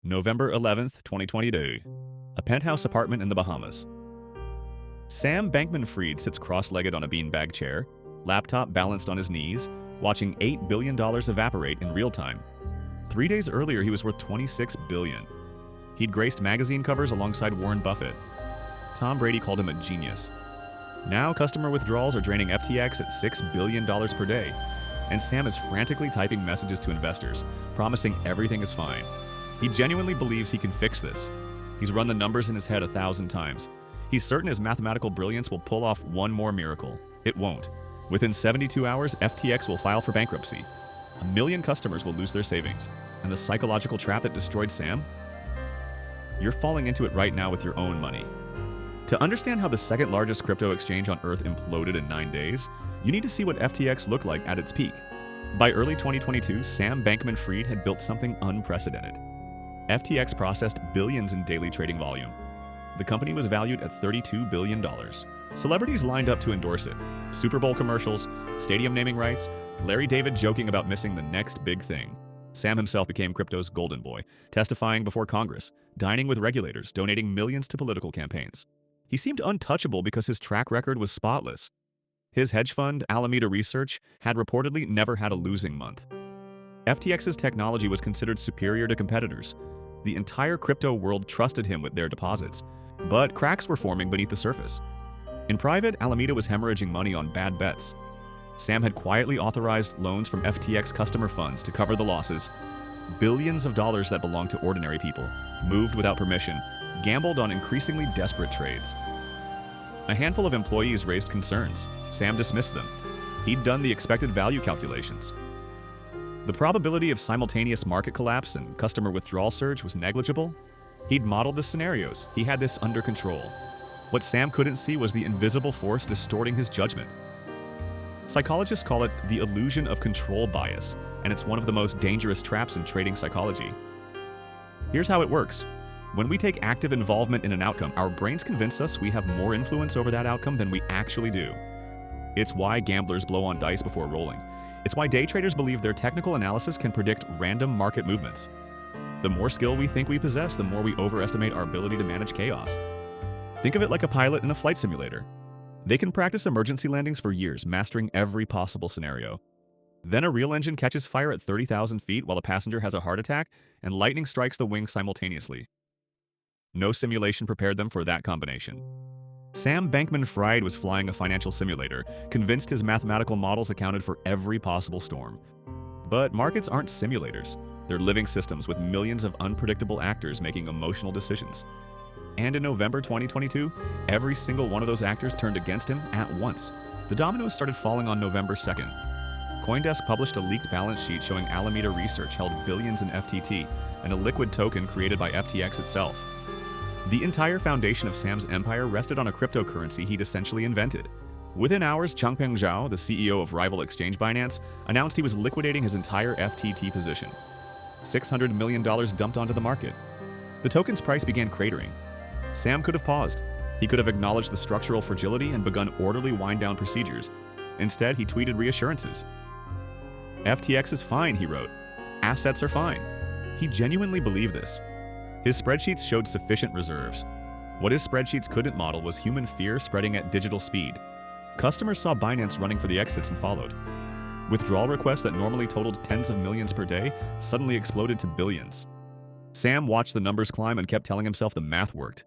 November 11th, 2022. A penthouse apartment in the Bahamas. Sam Bankman-Fried sits cross-legged on a beanbag chair, laptop balanced on his knees, watching $8 billion evaporate in real time. 3 days earlier, he was worth $26 billion. He'd graced magazine covers alongside Warren Buffett. Tom Brady called him a genius. Now, customer withdrawals are draining FTX at $6 billion per day, and Sam is frantically typing messages to investors, promising everything is fine. He genuinely believes he can fix this. He's run the numbers in his head 1,000 times. He's certain his mathematical brilliance will pull off one more miracle. It won't. Within 72 hours, FTX will file for bankruptcy. 1 million customers will lose their savings. And the psychological trap that destroyed Sam? You're falling into it right now with your own money. To understand how the second largest crypto exchange on Earth imploded in 9 days, you need to see what FTX looked like at its peak. By early 2022, Sam Bankman-Fried had built something unprecedented. FTX processed billions in daily trading volume. The company was valued at $32 billion. Celebrities lined up to endorse it. Super Bowl commercials, stadium naming rights, Larry David joking about missing the next big thing. Sam himself became crypto's golden boy, testifying before Congress, dining with regulators, donating millions to political campaigns. He seemed untouchable because his track record was spotless. His hedge fund, Alameda Research, had reportedly never had a losing month. FTX's technology was considered superior to competitors. The entire crypto world trusted him with their deposits, but cracks were forming beneath the surface. In private, Alameda was hemorrhaging money on bad bets. Sam had quietly authorized loans from FTX customer funds to cover the losses. Billions of dollars that belonged to ordinary people, moved without permission, gambled on increasingly desperate trades. A handful of employees raised concerns. Sam dismissed them. He'd done the expected value calculations. The probability of simultaneous market collapse and customer withdrawal surge was negligible. He'd modeled the scenarios. He had this under control. What Sam couldn't see was the invisible force distorting his judgment. Psychologists call it the illusion of control bias, and it's one of the most dangerous traps in trading psychology. Here's how it works. When we take active involvement in an outcome, our brains convince us we have more influence over that outcome than we actually do. It's why gamblers blow on dice before rolling. It's why day traders believe their technical analysis can predict random market movements. The more skill we think we possess, the more we overestimate our ability to manage chaos. Think of it like a pilot in a flight simulator. They can practice emergency landings for years, mastering every possible scenario. Then a real engine catches fire at 30,000 feet while a passenger has a heart attack, and lightning strikes the wing simultaneously. No simulation prepared them for that combination. Sam Bankman-Fried was flying a financial simulator, convinced his mathematical models accounted for every possible storm. But markets aren't simulators. They're living systems with millions of unpredictable actors making emotional decisions. And in November 2022, every single one of those actors turned against him at once. The dominoes started falling on November 2nd. CoinDesk published a leaked balance sheet showing Alameda Research held billions in FTT and a liquid token created by FTX itself. The entire foundation of Sam's empire rested on a cryptocurrency he'd essentially invented. Within hours, Changpeng Zhao, the CEO of rival exchange Binance, announced he was liquidating his entire FTT position. $600 million dumped onto the market. The token's price began cratering. Sam could have paused. He could have acknowledged the structural fragility and begun orderly wind-down procedures. Instead, he tweeted reassurances. FTX is fine, he wrote. Assets are fine. He genuinely believed this. His spreadsheets showed sufficient reserves. What his spreadsheets couldn't model was human fear spreading at digital speed. Customers saw Binance running for the exits and followed. Withdrawal requests that normally totaled tens of millions per day suddenly exploded to billions. Sam watched the numbers climb and kept telling himself the math worked.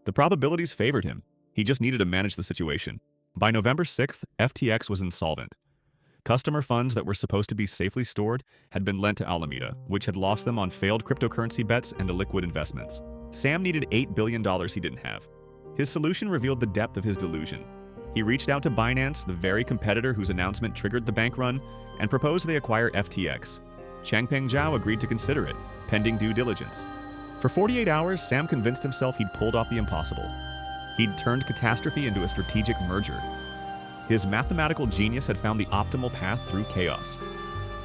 The probabilities favored him. He just needed to manage the situation. By November 6th, FTX was insolvent. Customer funds that were supposed to be safely stored had been lent to Alameda, which had lost them on failed cryptocurrency bets and illiquid investments. Sam needed $8 billion he didn't have. His solution revealed the depth of his delusion. He reached out to Binance, the very competitor whose announcement triggered the bank run, and proposed they acquire FTX. Changpeng Zhao agreed to consider it, pending due diligence. For 48 hours, Sam convinced himself he'd pulled off the impossible. He'd turned catastrophe into a strategic merger. His mathematical genius had found the optimal path through chaos.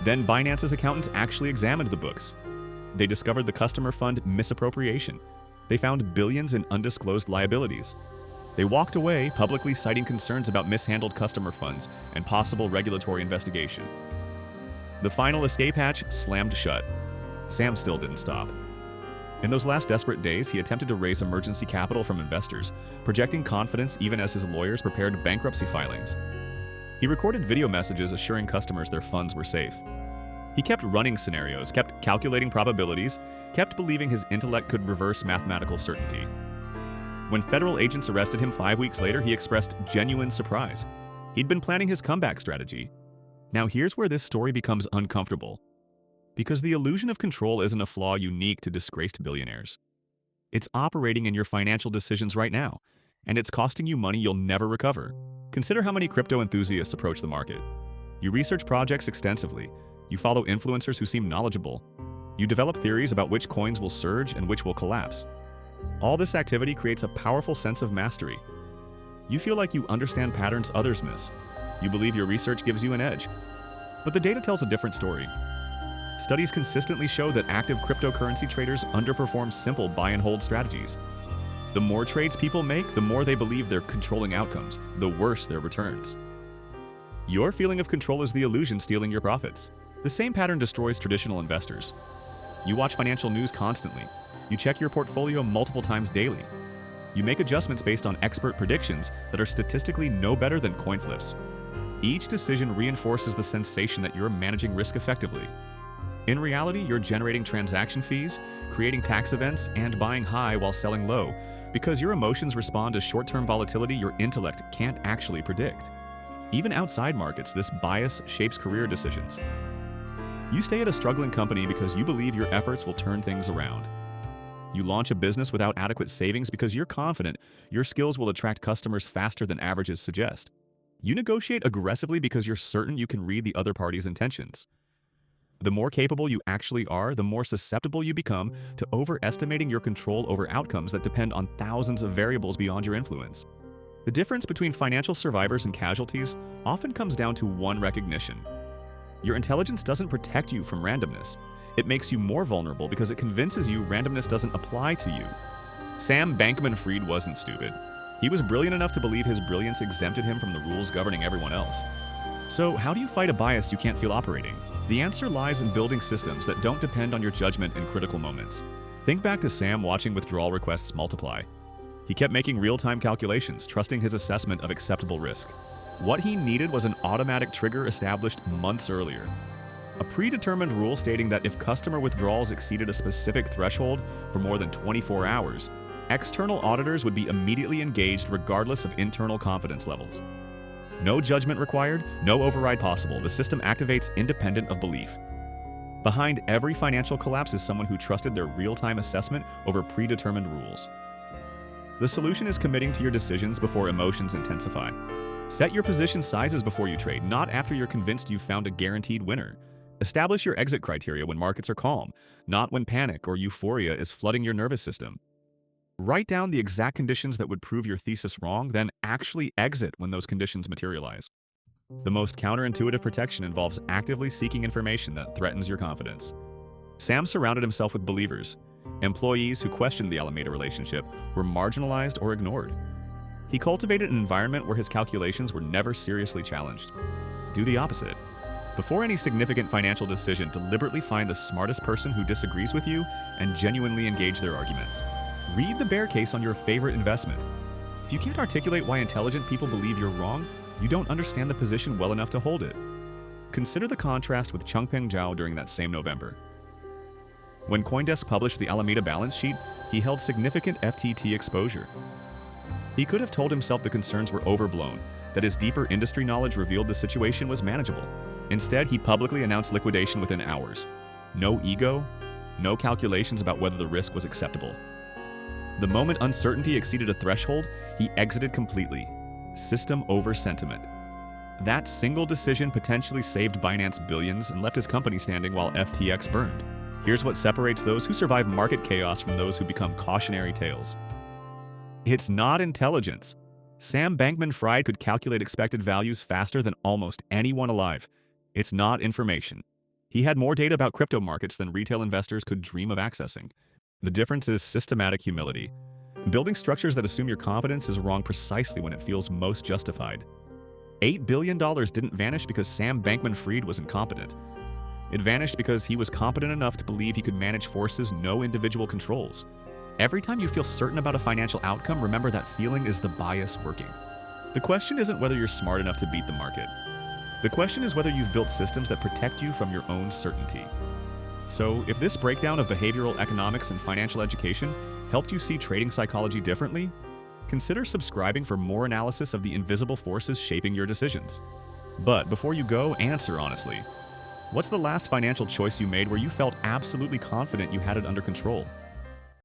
Then Binance's accountants actually examined the books. They discovered the customer fund misappropriation. They found billions in undisclosed liabilities. They walked away, publicly citing concerns about mishandled customer funds and possible regulatory investigation. The final escape hatch slammed shut. Sam still didn't stop. In those last desperate days, he attempted to raise emergency capital from investors, projecting confidence even as his lawyers prepared bankruptcy filings. He recorded video messages assuring customers their funds were safe. He kept running scenarios, kept calculating probabilities, kept believing his intellect could reverse mathematical certainty. When federal agents arrested him 5 weeks later, he expressed genuine surprise. He'd been planning his comeback strategy. Now here's where this story becomes uncomfortable. Because the illusion of control isn't a flaw unique to disgraced billionaires. It's operating in your financial decisions right now, and it's costing you money you'll never recover. Consider how many crypto enthusiasts approach the market. You research projects extensively. You follow influencers who seem knowledgeable. You develop theories about which coins will surge and which will collapse. All this activity creates a powerful sense of mastery. You feel like you understand patterns others miss. You believe your research gives you an edge. But the data tells a different story. Studies consistently show that active cryptocurrency traders underperform simple buy and hold strategies. The more trades people make, the more they believe they're controlling outcomes, the worse their returns. Your feeling of control is the illusion stealing your profits. The same pattern destroys traditional investors. You watch financial news constantly. You check your portfolio multiple times daily. You make adjustments based on expert predictions that are statistically no better than coin flips. Each decision reinforces the sensation that you're managing risk effectively. In reality, you're generating transaction fees, creating tax events, and buying high while selling low, because your emotions respond to short-term volatility your intellect can't actually predict. Even outside markets, this bias shapes career decisions. You stay at a struggling company because you believe your efforts will turn things around. You launch a business without adequate savings because you're confident your skills will attract customers faster than averages suggest. You negotiate aggressively because you're certain you can read the other party's intentions. The more capable you actually are, the more susceptible you become to overestimating your control over outcomes that depend on thousands of variables beyond your influence. The difference between financial survivors and casualties often comes down to one recognition. Your intelligence doesn't protect you from randomness. It makes you more vulnerable because it convinces you randomness doesn't apply to you. Sam Bankman-Fried wasn't stupid. He was brilliant enough to believe his brilliance exempted him from the rules governing everyone else. So how do you fight a bias you can't feel operating? The answer lies in building systems that don't depend on your judgment in critical moments. Think back to Sam watching withdrawal requests multiply. He kept making real-time calculations, trusting his assessment of acceptable risk. What he needed was an automatic trigger established months earlier. A predetermined rule stating that if customer withdrawals exceeded a specific threshold for more than 24 hours, external auditors would be immediately engaged regardless of internal confidence levels. No judgment required, no override possible. The system activates independent of belief. Behind every financial collapse is someone who trusted their real-time assessment over predetermined rules. The solution is committing to your decisions before emotions intensify. Set your position sizes before you trade, not after you're convinced you've found a guaranteed winner. Establish your exit criteria when markets are calm, not when panic or euphoria is flooding your nervous system. Write down the exact conditions that would prove your thesis wrong, then actually exit when those conditions materialize. The most counterintuitive protection involves actively seeking information that threatens your confidence. Sam surrounded himself with believers. Employees who questioned the Alameda relationship were marginalized or ignored. He cultivated an environment where his calculations were never seriously challenged. Do the opposite. Before any significant financial decision, deliberately find the smartest person who disagrees with you and genuinely engage their arguments. Read the bear case on your favorite investment. If you can't articulate why intelligent people believe you're wrong, you don't understand the position well enough to hold it. Consider the contrast with Changpeng Zhao during that same November. When CoinDesk published the Alameda balance sheet, he held significant FTT exposure. He could have told himself the concerns were overblown, that his deeper industry knowledge revealed the situation was manageable. Instead, he publicly announced liquidation within hours. No ego, no calculations about whether the risk was acceptable. The moment uncertainty exceeded a threshold, he exited completely. System over sentiment. That single decision potentially saved Binance billions and left his company standing while FTX burned. Here's what separates those who survive market chaos from those who become cautionary tales. It's not intelligence. Sam Bankman-Fried could calculate expected values faster than almost anyone alive. It's not information. He had more data about crypto markets than retail investors could dream of accessing. The difference is systematic humility. Building structures that assume your confidence is wrong precisely when it feels most justified. $8 billion didn't vanish because Sam Bankman-Fried was incompetent. It vanished because he was competent enough to believe he could manage forces no individual controls. Every time you feel certain about a financial outcome, remember that feeling is the bias working. The question isn't whether you're smart enough to beat the market. The question is whether you've built systems that protect you from your own certainty. So, if this breakdown of behavioral economics and financial education helped you see trading psychology differently, consider subscribing for more analysis of the invisible forces shaping your decisions. But before you go, answer honestly. What's the last financial choice you made where you felt absolutely confident you had it under control?